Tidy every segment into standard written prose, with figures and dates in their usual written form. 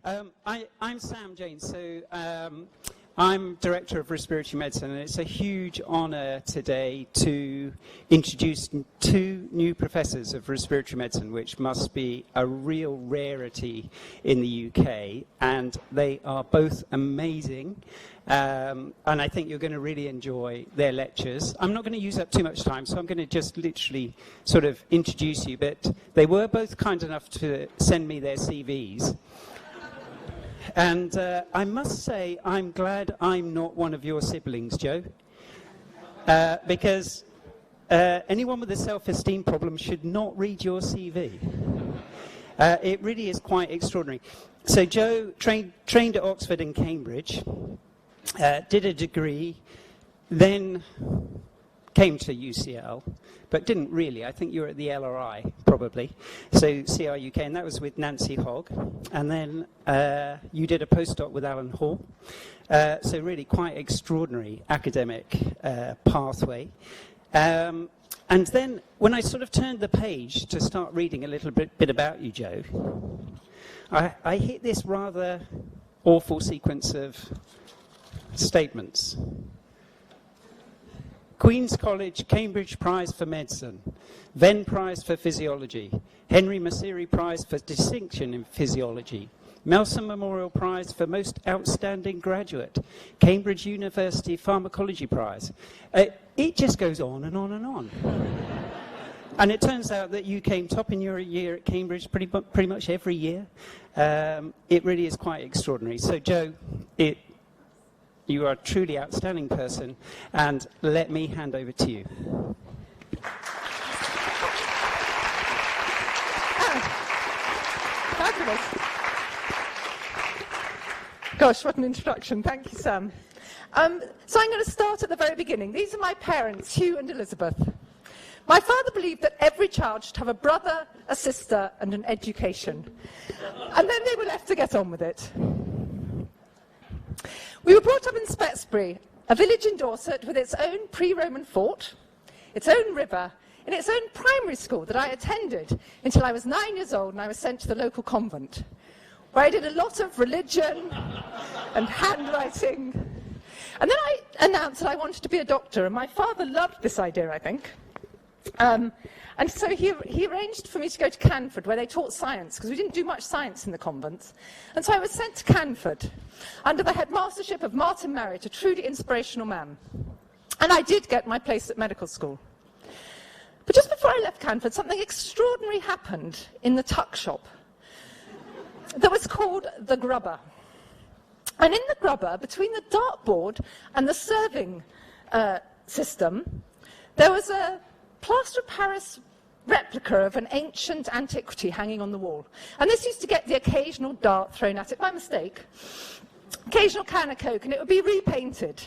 I'm Sam James, so I'm Director of Respiratory Medicine, and it's a huge honour today to introduce two new professors of respiratory medicine, which must be a real rarity in the UK, and they are both amazing, and I think you're going to really enjoy their lectures. I'm not going to use up too much time, so I'm going to just literally sort of introduce you, but they were both kind enough to send me their CVs. And I must say, I'm glad I'm not one of your siblings, Joe, because anyone with a self-esteem problem should not read your CV. It really is quite extraordinary. So Joe trained at Oxford and Cambridge, did a degree, then came to UCL, but didn't really. I think you were at the LRI, probably. So CRUK, and that was with Nancy Hogg. And then you did a postdoc with Alan Hall. So really quite extraordinary academic pathway. And then when I sort of turned the page to start reading a little bit about you, Joe, I hit this rather awful sequence of statements. Queen's College Cambridge Prize for Medicine, Venn Prize for Physiology, Henry Masiri Prize for Distinction in Physiology, Melson Memorial Prize for Most Outstanding Graduate, Cambridge University Pharmacology Prize. It just goes on and on and on. And it turns out that you came top in your year at Cambridge pretty much every year. It really is quite extraordinary. So, Joe, you are a truly outstanding person, and let me hand over to you. Fabulous. Gosh, what an introduction. Thank you, Sam. So I'm going to start at the very beginning. These are my parents, Hugh and Elizabeth. My father believed that every child should have a brother, a sister, and an education. And then they were left to get on with it. We were brought up in Spetsbury, a village in Dorset with its own pre-Roman fort, its own river, and its own primary school that I attended until I was 9 years old and I was sent to the local convent, where I did a lot of religion and handwriting. And then I announced that I wanted to be a doctor, and my father loved this idea, I think. And so he arranged for me to go to Canford, where they taught science, because we didn't do much science in the convent. And so I was sent to Canford, under the headmastership of Martin Marriott, a truly inspirational man. And I did get my place at medical school. But just before I left Canford, something extraordinary happened in the tuck shop that was called the Grubber. And in the Grubber, between the dartboard and the serving system, there was a plaster of Paris replica of an ancient antiquity hanging on the wall. And this used to get the occasional dart thrown at it by mistake, occasional can of Coke, and it would be repainted.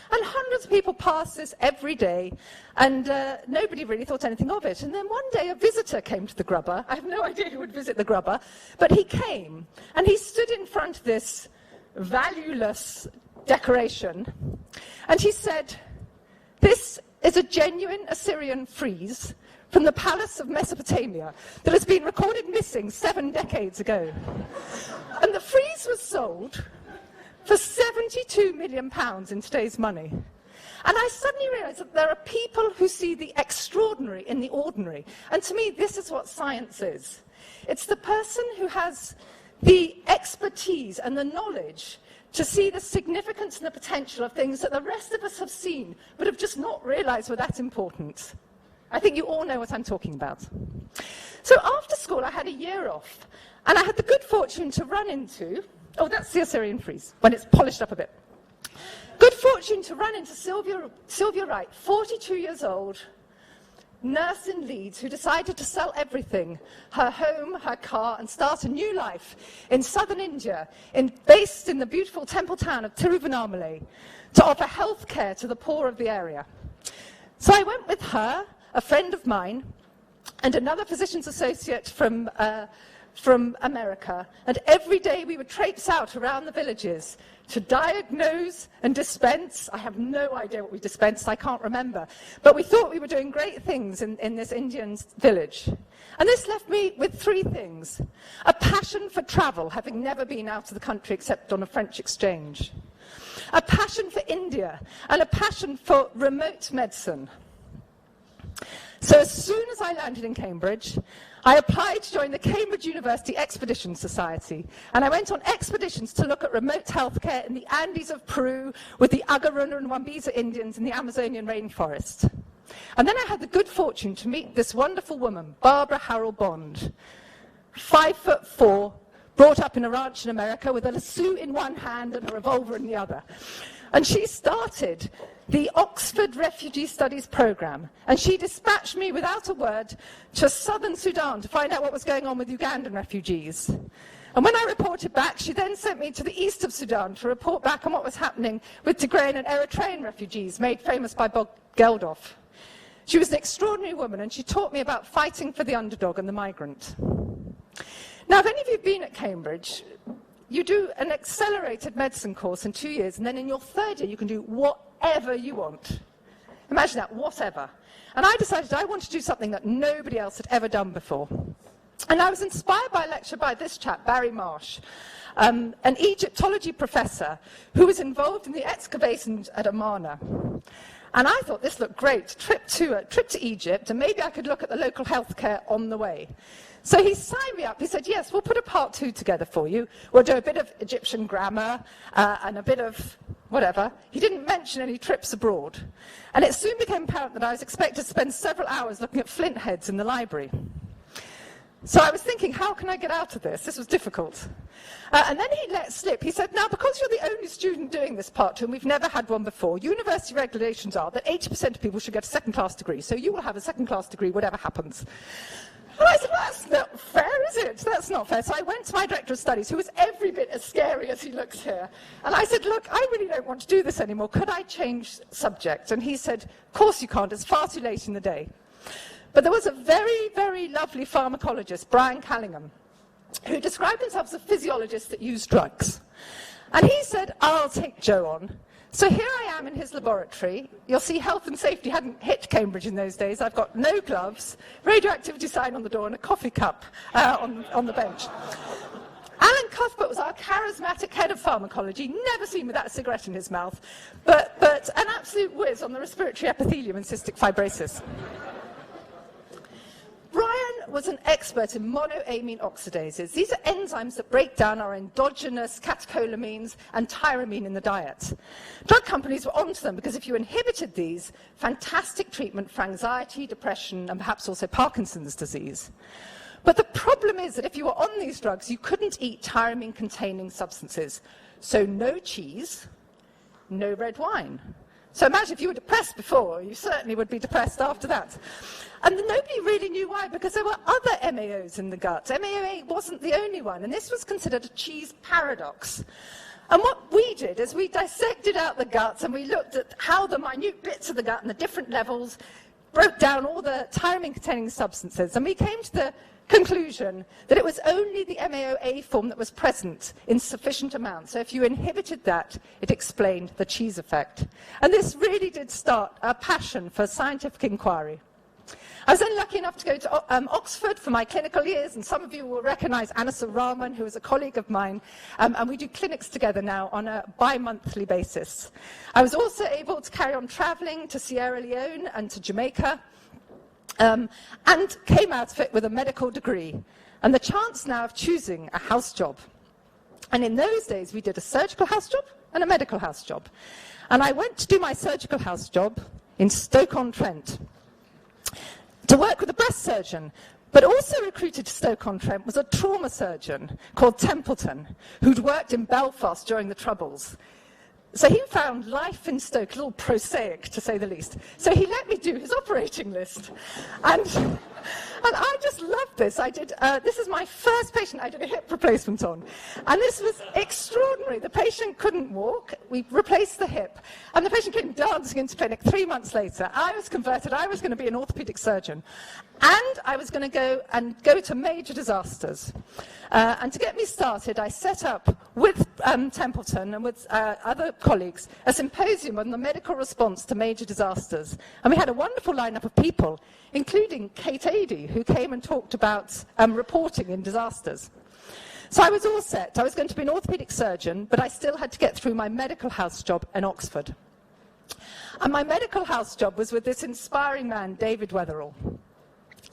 And hundreds of people passed this every day, and nobody really thought anything of it. And then one day a visitor came to the Grubber. I have no idea who would visit the Grubber, but he came, and he stood in front of this valueless decoration, and he said, "This is a genuine Assyrian frieze from the Palace of Mesopotamia that has been recorded missing 7 decades ago." And the frieze was sold for £72 million in today's money. And I suddenly realized that there are people who see the extraordinary in the ordinary. And to me, this is what science is. It's the person who has the expertise and the knowledge to see the significance and the potential of things that the rest of us have seen, but have just not realized were that important. I think you all know what I'm talking about. So after school, I had a year off, and I had the good fortune to run into, oh, that's the Assyrian frieze, when it's polished up a bit. Good fortune to run into Sylvia Wright, 42 years old, nurse in Leeds, who decided to sell everything, her home, her car, and start a new life in southern India, based in the beautiful temple town of Tiruvannamalai, to offer health care to the poor of the area. So I went with her, a friend of mine, and another physician's associate from from America, and every day we would traipse out around the villages to diagnose and dispense. I have no idea what we dispensed, I can't remember. But we thought we were doing great things in this Indian village. And this left me with three things. A passion for travel, having never been out of the country except on a French exchange. A passion for India, and a passion for remote medicine. So as soon as I landed in Cambridge, I applied to join the Cambridge University Expedition Society, and I went on expeditions to look at remote healthcare in the Andes of Peru with the Agaruna and Wambiza Indians in the Amazonian rainforest. And then I had the good fortune to meet this wonderful woman, Barbara Harrell Bond, 5'4", brought up in a ranch in America with a lasso in one hand and a revolver in the other. And she started the Oxford Refugee Studies Programme, and she dispatched me without a word to southern Sudan to find out what was going on with Ugandan refugees. And when I reported back, she then sent me to the east of Sudan to report back on what was happening with Tigrayan and Eritrean refugees, made famous by Bob Geldof. She was an extraordinary woman, and she taught me about fighting for the underdog and the migrant. Now, if any of you have been at Cambridge, you do an accelerated medicine course in 2 years, and then in your third year you can do whatever you want. Imagine that, whatever. And I decided I wanted to do something that nobody else had ever done before. And I was inspired by a lecture by this chap, Barry Marsh, an Egyptology professor who was involved in the excavations at Amana. And I thought this looked great, trip to Egypt, and maybe I could look at the local healthcare on the way. So he signed me up. He said, yes, we'll put a part 2 together for you. We'll do a bit of Egyptian grammar and a bit of whatever. He didn't mention any trips abroad. And it soon became apparent that I was expected to spend several hours looking at flint heads in the library. So I was thinking, how can I get out of this? This was difficult. And then he let slip. He said, now, because you're the only student doing this part 2, and we've never had one before, university regulations are that 80% of people should get a second-class degree. So you will have a second-class degree, whatever happens. And I said, well, that's not fair, is it? That's not fair. So I went to my director of studies, who was every bit as scary as he looks here. And I said, look, I really don't want to do this anymore. Could I change subject? And he said, of course you can't. It's far too late in the day. But there was a very, very lovely pharmacologist, Brian Callingham, who described himself as a physiologist that used drugs. And he said, I'll take Joe on. So here I am in his laboratory. You'll see health and safety hadn't hit Cambridge in those days. I've got no gloves, radioactivity sign on the door, and a coffee cup on the bench. Alan Cuthbert was our charismatic head of pharmacology, never seen without a cigarette in his mouth, but an absolute whiz on the respiratory epithelium and cystic fibrosis. Brian was an expert in monoamine oxidases. These are enzymes that break down our endogenous catecholamines and tyramine in the diet. Drug companies were onto them because if you inhibited these, fantastic treatment for anxiety, depression, and perhaps also Parkinson's disease. But the problem is that if you were on these drugs, you couldn't eat tyramine-containing substances. So no cheese, no red wine. So imagine if you were depressed before, you certainly would be depressed after that. And nobody really knew why, because there were other MAOs in the gut. MAO8 wasn't the only one, and this was considered a cheese paradox. And what we did is we dissected out the guts, and we looked at how the minute bits of the gut and the different levels broke down all the tyramine-containing substances, and we came to the conclusion that it was only the MAOA form that was present in sufficient amounts. So if you inhibited that, it explained the cheese effect. And this really did start a passion for scientific inquiry. I was then lucky enough to go to Oxford for my clinical years, and some of you will recognize Anasa Rahman, who is a colleague of mine, and we do clinics together now on a bi-monthly basis. I was also able to carry on traveling to Sierra Leone and to Jamaica, and came out of it with a medical degree, and the chance now of choosing a house job. And in those days, we did a surgical house job and a medical house job. And I went to do my surgical house job in Stoke-on-Trent to work with a breast surgeon, but also recruited to Stoke-on-Trent was a trauma surgeon called Templeton, who'd worked in Belfast during the Troubles. So he found life in Stoke a little prosaic, to say the least. So he let me do his operating list. And And I just loved this. This is my first patient I did a hip replacement on. And this was extraordinary. The patient couldn't walk. We replaced the hip. And the patient came dancing into clinic 3 months later. I was converted. I was going to be an orthopedic surgeon. And I was going to go to major disasters. And to get me started, I set up with Templeton and with other colleagues a symposium on the medical response to major disasters. And we had a wonderful lineup of people, including Kate Adey, who came and talked about reporting in disasters. So I was all set. I was going to be an orthopedic surgeon, but I still had to get through my medical house job in Oxford. And my medical house job was with this inspiring man, David Weatherall.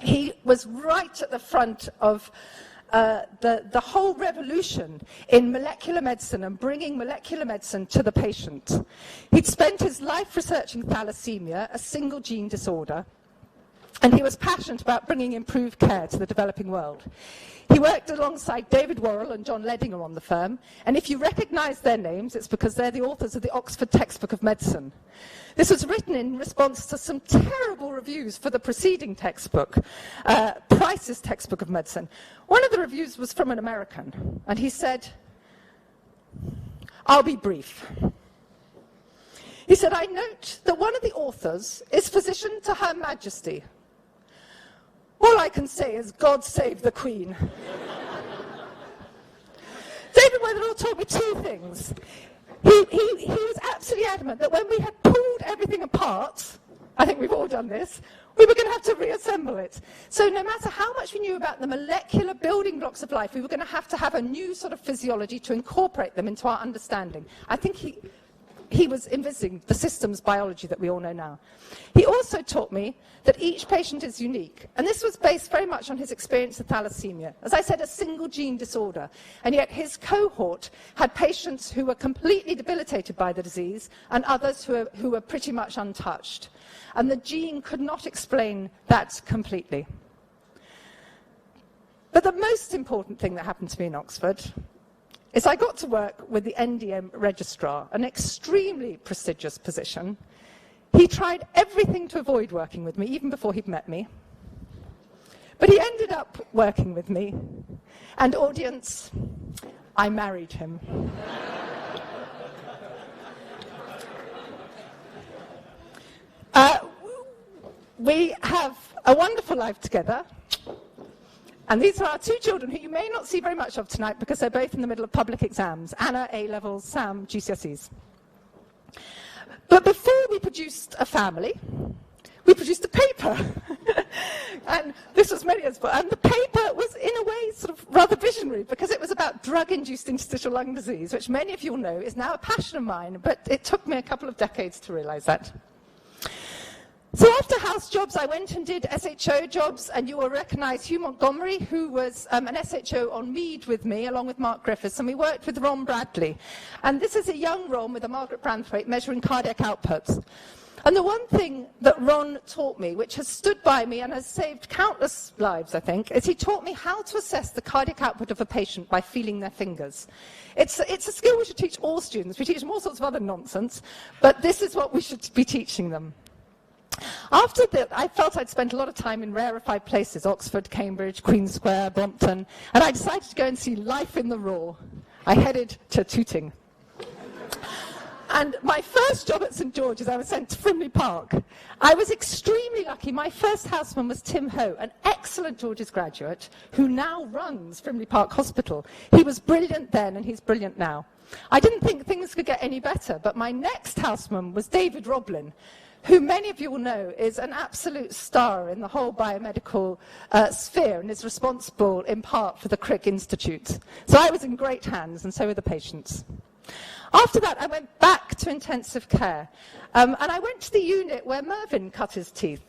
He was right at the front of the whole revolution in molecular medicine and bringing molecular medicine to the patient. He'd spent his life researching thalassemia, a single gene disorder, and he was passionate about bringing improved care to the developing world. He worked alongside David Worrell and John Ledinger on the firm, and if you recognise their names, it's because they're the authors of the Oxford Textbook of Medicine. This was written in response to some terrible reviews for the preceding textbook, Price's Textbook of Medicine. One of the reviews was from an American, and he said, "I'll be brief." He said, "I note that one of the authors is physician to Her Majesty. All I can say is, God save the Queen." David Weatherall told me two things. He was absolutely adamant that when we had pulled everything apart, I think we've all done this, we were going to have to reassemble it. So no matter how much we knew about the molecular building blocks of life, we were going to have a new sort of physiology to incorporate them into our understanding. I think he was envisaging the systems biology that we all know now. He also taught me that each patient is unique, and this was based very much on his experience of thalassemia. As I said, a single gene disorder, and yet his cohort had patients who were completely debilitated by the disease and others who were pretty much untouched. And the gene could not explain that completely. But the most important thing that happened to me in Oxford is I got to work with the NDM registrar, an extremely prestigious position. He tried everything to avoid working with me, even before he'd met me. But he ended up working with me. And audience, I married him. We have a wonderful life together. And these are our two children who you may not see very much of tonight because they're both in the middle of public exams. Anna, A-levels, Sam, GCSEs. But before we produced a family, we produced a paper. And this was many years ago. And the paper was, in a way, sort of rather visionary because it was about drug-induced interstitial lung disease, which many of you will know is now a passion of mine, but it took me a couple of decades to realize that. So after house jobs, I went and did SHO jobs, and you will recognize Hugh Montgomery, who was an SHO on Mead with me, along with Mark Griffiths, and we worked with Ron Bradley. And this is a young Ron with a Margaret Branthwaite measuring cardiac outputs. And the one thing that Ron taught me, which has stood by me and has saved countless lives, I think, is he taught me how to assess the cardiac output of a patient by feeling their fingers. It's a skill we should teach all students. We teach them all sorts of other nonsense, but this is what we should be teaching them. After that, I felt I'd spent a lot of time in rarefied places, Oxford, Cambridge, Queen Square, Brompton, and I decided to go and see life in the raw. I headed to Tooting. And my first job at St George's, I was sent to Frimley Park. I was extremely lucky. My first houseman was Tim Ho, an excellent George's graduate who now runs Frimley Park Hospital. He was brilliant then and he's brilliant now. I didn't think things could get any better, but my next houseman was David Roblin, who many of you will know is an absolute star in the whole biomedical sphere and is responsible in part for the Crick Institute. So I was in great hands, and so were the patients. After that, I went back to intensive care, and I went to the unit where Mervyn cut his teeth.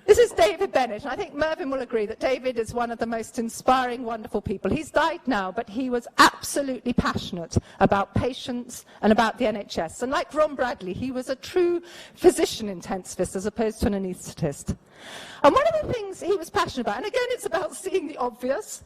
This is David Bennett, and I think Mervyn will agree that David is one of the most inspiring, wonderful people. He's died now, but he was absolutely passionate about patients and about the NHS. And like Ron Bradley, he was a true physician intensivist as opposed to an anaesthetist. And one of the things he was passionate about, and again it's about seeing the obvious,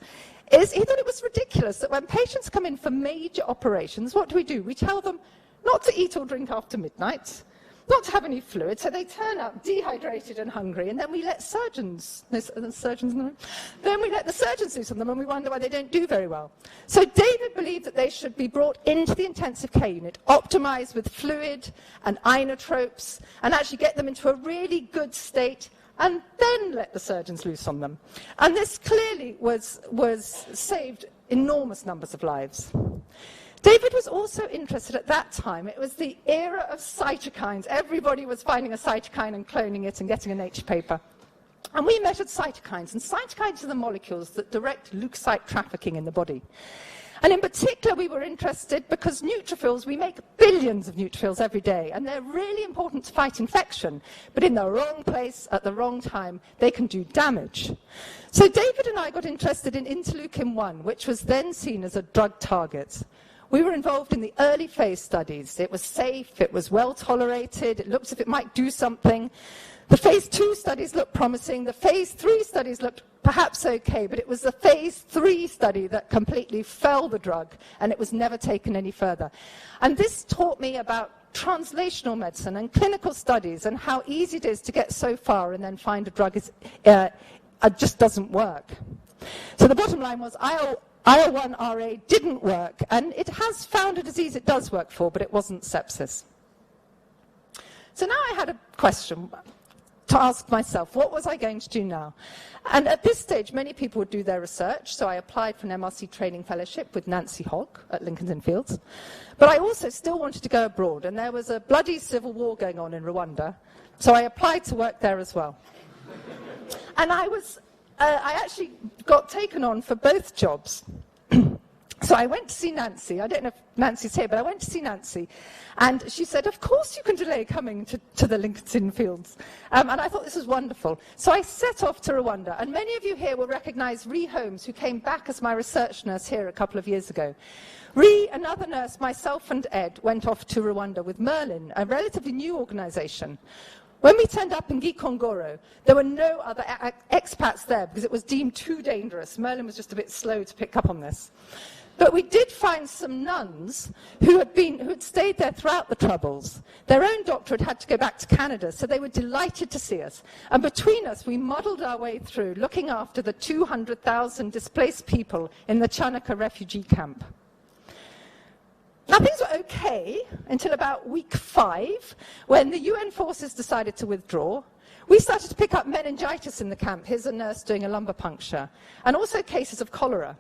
is he thought it was ridiculous that when patients come in for major operations, what do? We tell them not to eat or drink after midnight, not to have any fluid, so they turn up dehydrated and hungry, and then we let surgeons, there's surgeons in the room, then we let the surgeons loose on them, and we wonder why they don't do very well. So David believed that they should be brought into the intensive care unit, optimized with fluid and inotropes, and actually get them into a really good state, and then let the surgeons loose on them. And this clearly was saved enormous numbers of lives. David was also interested at that time. It was the era of cytokines. Everybody was finding a cytokine and cloning it and getting a Nature paper. And we measured cytokines. And cytokines are the molecules that direct leukocyte trafficking in the body. And in particular, we were interested because neutrophils, we make billions of neutrophils every day, and they're really important to fight infection. But in the wrong place, at the wrong time, they can do damage. So David and I got interested in interleukin-1, which was then seen as a drug target. We were involved in the early phase studies. It was safe, it was well tolerated, it looked as if it might do something. The phase 2 studies looked promising, the phase 3 studies looked perhaps okay, but it was the phase 3 study that completely fell the drug, and it was never taken any further. And this taught me about translational medicine and clinical studies and how easy it is to get so far and then find a drug just doesn't work. So the bottom line was IL-1RA didn't work, and it has found a disease it does work for, but it wasn't sepsis. So now I had a question to ask myself, what was I going to do now? And at this stage, many people would do their research, so I applied for an MRC training fellowship with Nancy Hogg at Lincoln's Inn Fields. But I also still wanted to go abroad, and there was a bloody civil war going on in Rwanda, so I applied to work there as well. And I actually got taken on for both jobs. So I went to see Nancy. I don't know if Nancy's here, but I went to see Nancy. And she said, of course you can delay coming to the Lincoln's Inn Fields. And I thought this was wonderful. So I set off to Rwanda. And many of you here will recognize Ree Holmes, who came back as my research nurse here a couple of years ago. Ree, another nurse, myself and Ed went off to Rwanda with Merlin, a relatively new organization. When we turned up in Gikongoro, there were no other expats there because it was deemed too dangerous. Merlin was just a bit slow to pick up on this. But we did find some nuns who had stayed there throughout the Troubles. Their own doctor had had to go back to Canada, so they were delighted to see us. And between us, we muddled our way through, looking after the 200,000 displaced people in the Chanaka refugee camp. Now, things were okay until about week 5, when the UN forces decided to withdraw. We started to pick up meningitis in the camp. Here's a nurse doing a lumbar puncture, and also cases of cholera.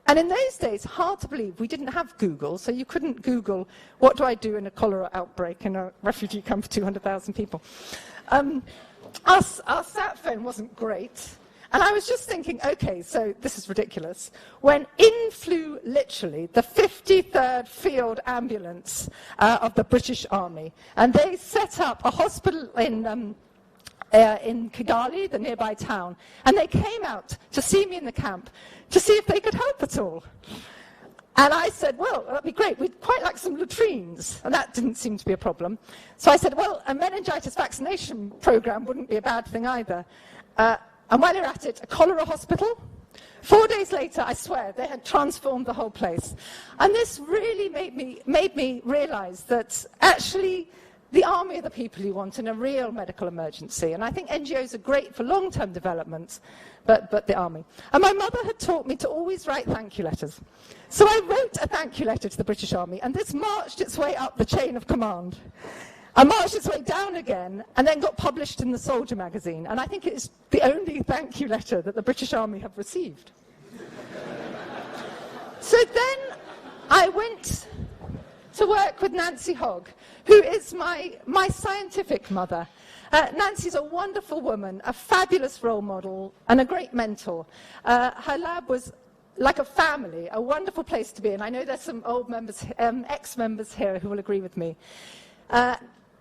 And in those days, hard to believe, we didn't have Google, so you couldn't Google, what do I do in a cholera outbreak in a refugee camp of 200,000 people? Our sat phone wasn't great. And I was just thinking, okay, so this is ridiculous. When in flew, literally, the 53rd Field Ambulance of the British Army, and they set up a hospital in Kigali, the nearby town, and they came out to see me in the camp to see if they could help at all. And I said, well, that'd be great. We'd quite like some latrines. And that didn't seem to be a problem. So I said, well, a meningitis vaccination program wouldn't be a bad thing either. And while you're at it, a cholera hospital. 4 days later, I swear, they had transformed the whole place. And this really made me realize that actually the army are the people you want in a real medical emergency. And I think NGOs are great for long-term development, but the army. And my mother had taught me to always write thank you letters. So I wrote a thank you letter to the British Army, and this marched its way up the chain of command. And marched its way down again, and then got published in the Soldier magazine. And I think it's the only thank you letter that the British Army have received. So then I went to work with Nancy Hogg, who is my scientific mother. Nancy's a wonderful woman, a fabulous role model, and a great mentor. Her lab was like a family, a wonderful place to be. And I know there's some old members, ex-members here who will agree with me.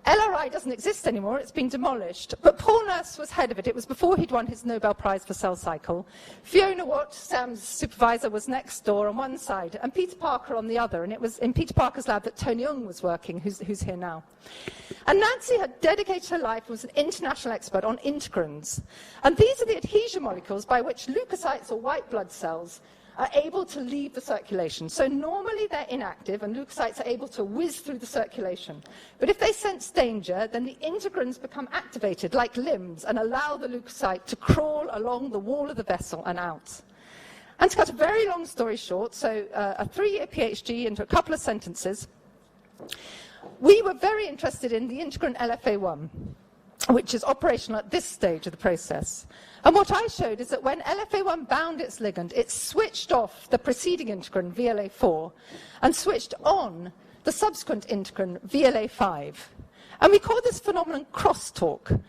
LRI doesn't exist anymore, it's been demolished. But Paul Nurse was head of it. It was before he'd won his Nobel Prize for cell cycle. Fiona Watt, Sam's supervisor, was next door on one side, and Peter Parker on the other. And it was in Peter Parker's lab that Tony Young was working, who's here now. And Nancy had dedicated her life and was an international expert on integrins. And these are the adhesion molecules by which leukocytes, or white blood cells, are able to leave the circulation. So normally they're inactive and leukocytes are able to whiz through the circulation. But if they sense danger, then the integrins become activated like limbs and allow the leukocyte to crawl along the wall of the vessel and out. And to cut a very long story short, so a 3-year PhD into a couple of sentences, we were very interested in the integrin LFA1, which is operational at this stage of the process. And what I showed is that when LFA1 bound its ligand, it switched off the preceding integrin, VLA4, and switched on the subsequent integrin, VLA5. And we call this phenomenon crosstalk.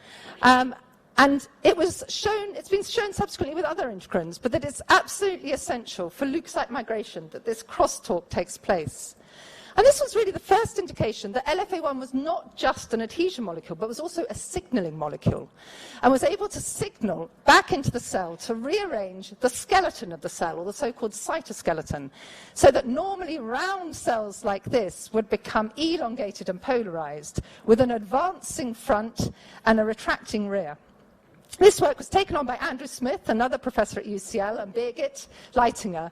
And it's been shown subsequently with other integrins, but that it's absolutely essential for leukocyte migration that this crosstalk takes place. And this was really the first indication that LFA1 was not just an adhesion molecule, but was also a signaling molecule, and was able to signal back into the cell to rearrange the skeleton of the cell, or the so-called cytoskeleton, so that normally round cells like this would become elongated and polarized, with an advancing front and a retracting rear. This work was taken on by Andrew Smith, another professor at UCL, and Birgit Leitinger,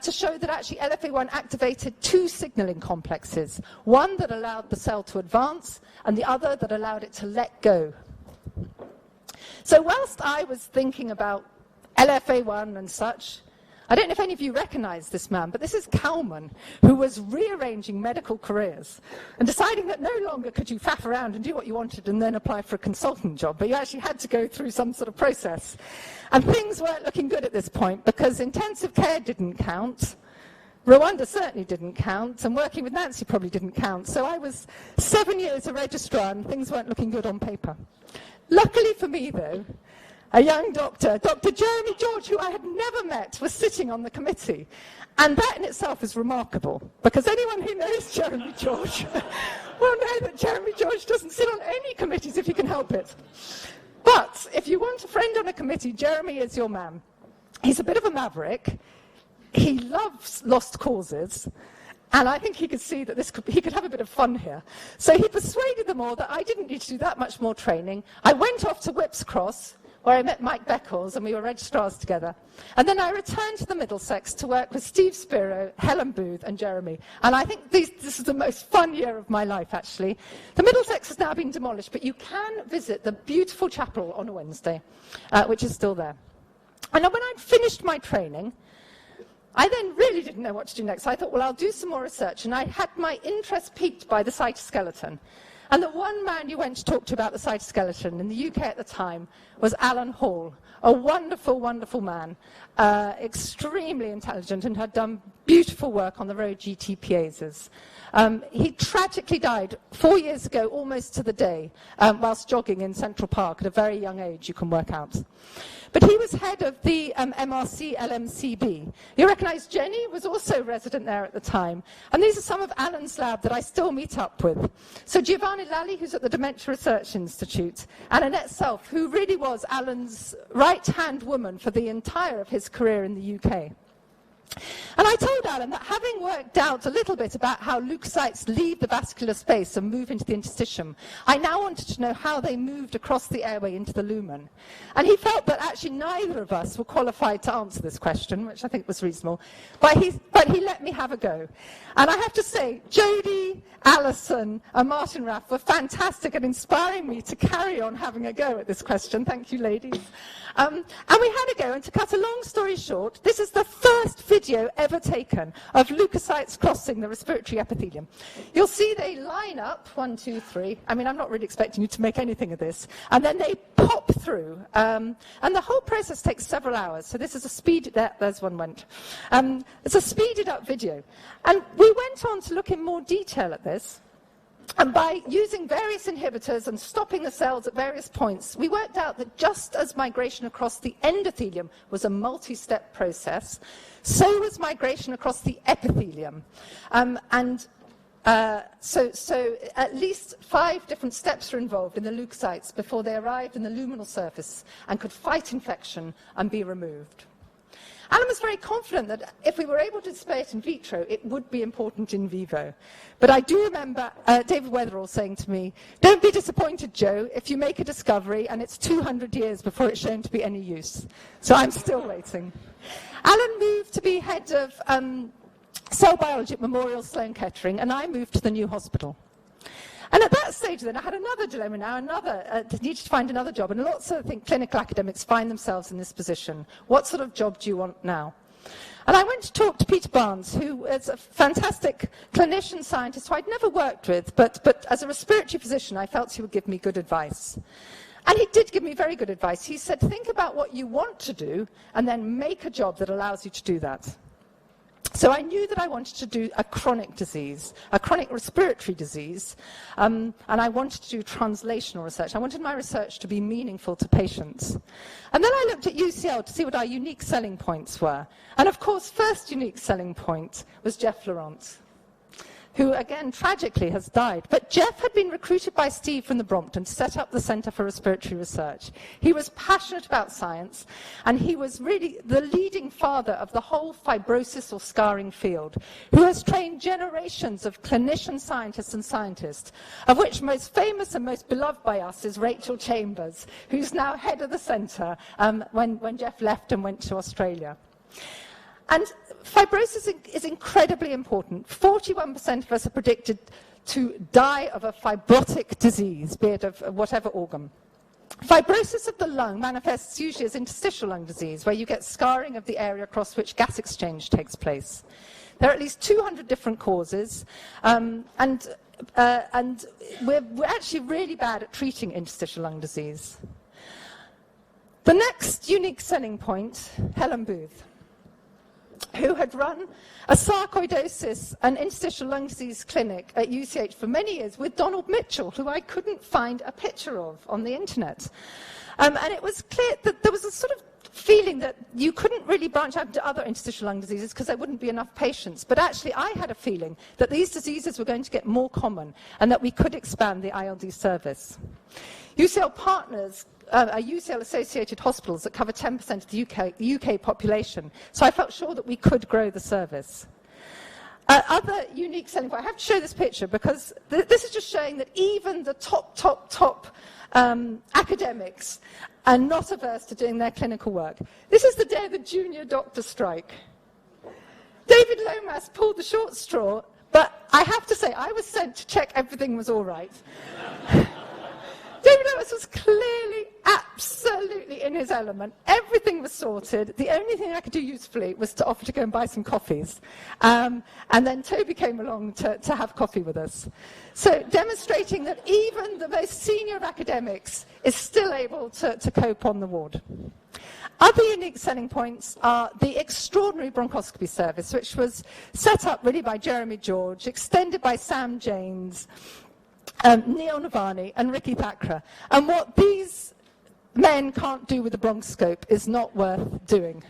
to show that actually LFA1 activated two signaling complexes, one that allowed the cell to advance and the other that allowed it to let go. So whilst I was thinking about LFA1 and such, I don't know if any of you recognize this man, but this is Kalman, who was rearranging medical careers and deciding that no longer could you faff around and do what you wanted and then apply for a consultant job, but you actually had to go through some sort of process. And things weren't looking good at this point because intensive care didn't count, Rwanda certainly didn't count, and working with Nancy probably didn't count. So I was 7 years a registrar and things weren't looking good on paper. Luckily for me, though, a young doctor, Dr. Jeremy George, who I had never met, was sitting on the committee. And that in itself is remarkable, because anyone who knows Jeremy George will know that Jeremy George doesn't sit on any committees if he can help it. But if you want a friend on a committee, Jeremy is your man. He's a bit of a maverick. He loves lost causes. And I think he could see that he could have a bit of fun here. So he persuaded them all that I didn't need to do that much more training. I went off to Whipps Cross, where I met Mike Beckles, and we were registrars together. And then I returned to the Middlesex to work with Steve Spiro, Helen Booth, and Jeremy. And I think this is the most fun year of my life, actually. The Middlesex has now been demolished, but you can visit the beautiful chapel on a Wednesday, which is still there. And when I'd finished my training, I then really didn't know what to do next. So I thought, well, I'll do some more research. And I had my interest piqued by the cytoskeleton. And the one man you went to talk to about the cytoskeleton in the UK at the time was Alan Hall, a wonderful, wonderful man, extremely intelligent, and had done beautiful work on the road GTPases. He tragically died 4 years ago, almost to the day, whilst jogging in Central Park at a very young age, you can work out. But he was head of the MRC LMCB. You recognise Jenny was also resident there at the time. And these are some of Alan's lab that I still meet up with. So Giovanni Lalli, who's at the Dementia Research Institute, and Annette Self, who really was Alan's right-hand woman for the entire of his career in the UK. And I told Alan that having worked out a little bit about how leukocytes leave the vascular space and move into the interstitium, I now wanted to know how they moved across the airway into the lumen. And he felt that actually neither of us were qualified to answer this question, which I think was reasonable, but he let me have a go. And I have to say, Jodie, Alison, and Martin Raff were fantastic at inspiring me to carry on having a go at this question. Thank you, ladies. And we had a go, and to cut a long story short, this is the first video ever taken of leukocytes crossing the respiratory epithelium. You'll see they line up, 1, 2, 3. I mean, I'm not really expecting you to make anything of this. And then they pop through. And the whole process takes several hours. So this is a speed, there's one went. It's a speeded up video. And we went on to look in more detail at this. And by using various inhibitors and stopping the cells at various points, we worked out that just as migration across the endothelium was a multi-step process, so was migration across the epithelium. So at least 5 different steps are involved in the leukocytes before they arrived in the luminal surface and could fight infection and be removed. Alan was very confident that if we were able to display it in vitro, it would be important in vivo. But I do remember David Weatherall saying to me, "Don't be disappointed, Joe, if you make a discovery and it's 200 years before it's shown to be any use." So I'm still waiting. Alan moved to be head of cell biology at Memorial Sloan Kettering, and I moved to the new hospital. And at that stage then, I had another dilemma now, needed to find another job. And lots of, clinical academics find themselves in this position. What sort of job do you want now? And I went to talk to Peter Barnes, who is a fantastic clinician scientist who I'd never worked with, but as a respiratory physician, I felt he would give me good advice. And he did give me very good advice. He said, think about what you want to do, and then make a job that allows you to do that. So I knew that I wanted to do a chronic disease, a chronic respiratory disease, and I wanted to do translational research. I wanted my research to be meaningful to patients. And then I looked at UCL to see what our unique selling points were. And of course, first unique selling point was Jeff Laurent, who, again, tragically has died. But Jeff had been recruited by Steve from the Brompton to set up the Centre for Respiratory Research. He was passionate about science, and he was really the leading father of the whole fibrosis or scarring field, who has trained generations of clinician scientists and scientists, of which most famous and most beloved by us is Rachel Chambers, who's now head of the centre when Jeff left and went to Australia. And fibrosis is incredibly important. 41% of us are predicted to die of a fibrotic disease, be it of whatever organ. Fibrosis of the lung manifests usually as interstitial lung disease, where you get scarring of the area across which gas exchange takes place. There are at least 200 different causes, and we're actually really bad at treating interstitial lung disease. The next unique selling point, Helen Booth, who had run a sarcoidosis and interstitial lung disease clinic at UCH for many years with Donald Mitchell, who I couldn't find a picture of on the internet. And it was clear that there was a sort of feeling that you couldn't really branch out into other interstitial lung diseases because there wouldn't be enough patients. But actually, I had a feeling that these diseases were going to get more common and that we could expand the ILD service. UCL partners are UCL-associated hospitals that cover 10% of the UK population. So I felt sure that we could grow the service. Other unique selling point, I have to show this picture because this is just showing that even the top academics are not averse to doing their clinical work. This is the day of the junior doctor strike. David Lomas pulled the short straw, but I have to say, I was sent to check everything was all right. David Lomas was clearly absolutely in his element. Everything was sorted. The only thing I could do usefully was to offer to go and buy some coffees. And then Toby came along to have coffee with us. So demonstrating that even the most senior of academics is still able to cope on the ward. Other unique selling points are the extraordinary bronchoscopy service, which was set up really by Jeremy George, extended by Sam Janes, Neil Navani and Ricky Thakra. And what these men can't do with the bronchoscope is not worth doing.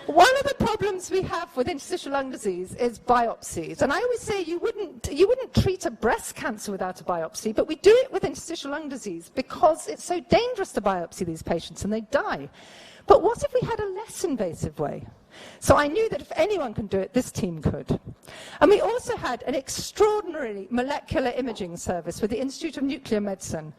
One of the problems we have with interstitial lung disease is biopsies. And I always say you wouldn't treat a breast cancer without a biopsy, but we do it with interstitial lung disease because it's so dangerous to biopsy these patients and they die. But what if we had a less invasive way? So I knew that if anyone can do it, this team could. And we also had an extraordinary molecular imaging service with the Institute of Nuclear Medicine.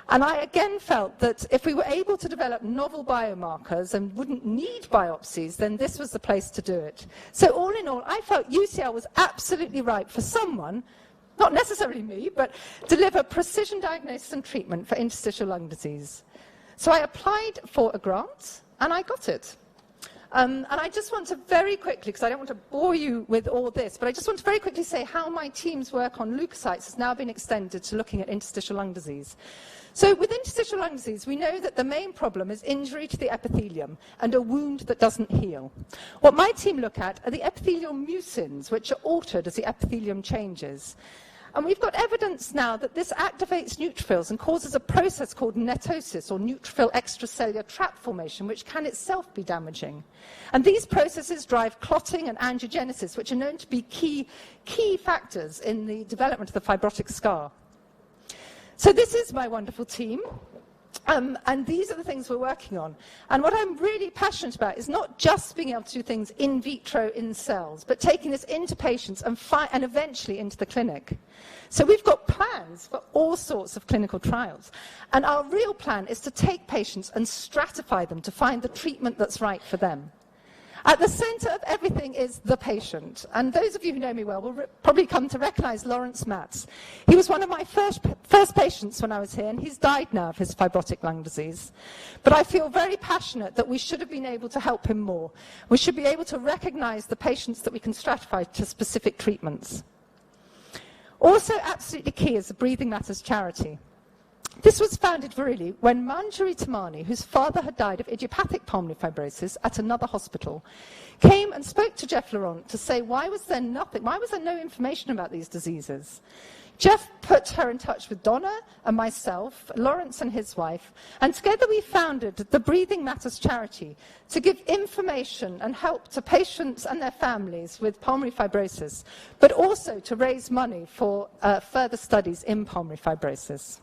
And I again felt that if we were able to develop novel biomarkers and wouldn't need biopsies, then this was the place to do it. So all in all, I felt UCL was absolutely right for someone, not necessarily me, but deliver precision diagnosis and treatment for interstitial lung disease. So I applied for a grant, and I got it. And I just want to very quickly, because I don't want to bore you with all this, but I just want to very quickly say how my team's work on leukocytes has now been extended to looking at interstitial lung disease. So with interstitial lung disease, we know that the main problem is injury to the epithelium and a wound that doesn't heal. What my team look at are the epithelial mucins, which are altered as the epithelium changes. And we've got evidence now that this activates neutrophils and causes a process called netosis, or neutrophil extracellular trap formation, which can itself be damaging. And these processes drive clotting and angiogenesis, which are known to be key factors in the development of the fibrotic scar. So this is my wonderful team. And these are the things we're working on. And what I'm really passionate about is not just being able to do things in vitro in cells, but taking this into patients and eventually into the clinic. So we've got plans for all sorts of clinical trials. And our real plan is to take patients and stratify them to find the treatment that's right for them. At the center of everything is the patient. And those of you who know me well will probably come to recognize Lawrence Matz. He was one of my first patients when I was here, and he's died now of his fibrotic lung disease. But I feel very passionate that we should have been able to help him more. We should be able to recognize the patients that we can stratify to specific treatments. Also absolutely key is the Breathing Matters charity. This was founded really when Manjari Tamani, whose father had died of idiopathic pulmonary fibrosis at another hospital, came and spoke to Jeff Laurent to say, why was there no information about these diseases? Jeff put her in touch with Donna and myself, Lawrence and his wife, and together we founded the Breathing Matters charity to give information and help to patients and their families with pulmonary fibrosis, but also to raise money for further studies in pulmonary fibrosis.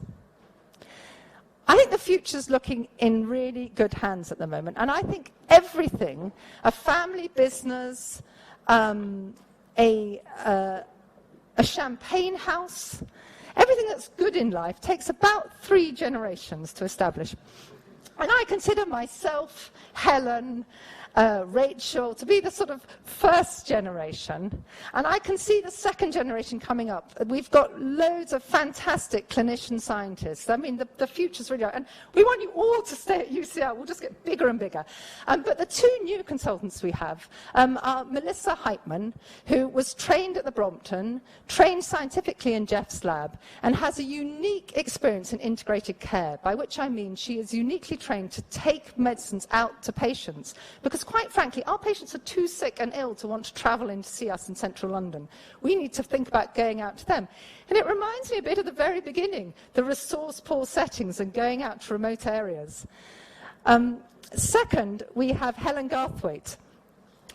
I think the future's looking in really good hands at the moment, and I think everything, a family business, a champagne house, everything that's good in life takes about 3 generations to establish. And I consider myself, Helen, Rachel, to be the sort of first generation. And I can see the second generation coming up. We've got loads of fantastic clinician scientists. I mean, the future's really... And we want you all to stay at UCL. We'll just get bigger and bigger. But the 2 new consultants we have are Melissa Heitman, who was trained at the Brompton, trained scientifically in Jeff's lab, and has a unique experience in integrated care, by which I mean she is uniquely trained to take medicines out to patients, because quite frankly, our patients are too sick and ill to want to travel in to see us in central London. We need to think about going out to them. And it reminds me a bit of the very beginning, the resource-poor settings and going out to remote areas. Second, we have Helen Garthwaite,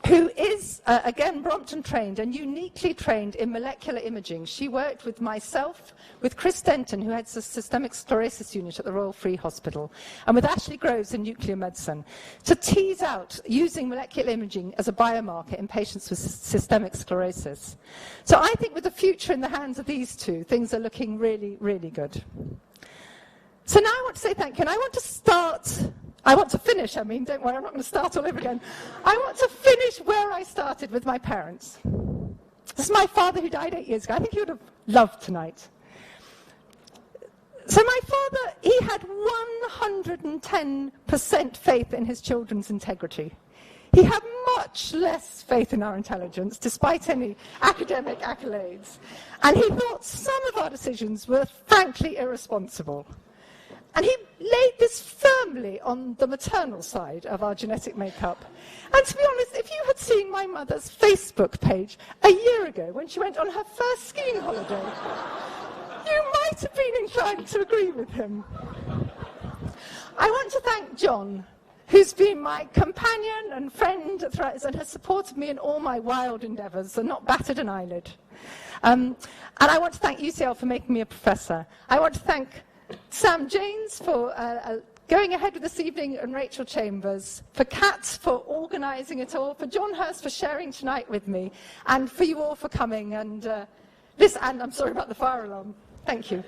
who is, again, Brompton trained and uniquely trained in molecular imaging. She worked with myself, with Chris Denton, who heads the systemic sclerosis unit at the Royal Free Hospital, and with Ashley Groves in nuclear medicine, to tease out using molecular imaging as a biomarker in patients with systemic sclerosis. So I think with the future in the hands of these 2, things are looking really, really good. So now I want to say thank you, and I want to finish, don't worry, I'm not going to start all over again. I want to finish where I started with my parents. This is my father who died 8 years ago. I think he would have loved tonight. So my father, he had 110% faith in his children's integrity. He had much less faith in our intelligence, despite any academic accolades. And he thought some of our decisions were frankly irresponsible. And he laid this firmly on the maternal side of our genetic makeup. And to be honest, if you had seen my mother's Facebook page a year ago when she went on her first skiing holiday, you might have been inclined to agree with him. I want to thank John, who's been my companion and friend throughout, and has supported me in all my wild endeavours and not batted an eyelid. And I want to thank UCL for making me a professor. I want to thank Sam Janes for going ahead with this evening, and Rachel Chambers, for Kat for organising it all, for John Hurst for sharing tonight with me, and for you all for coming. And I'm sorry about the fire alarm. Thank you.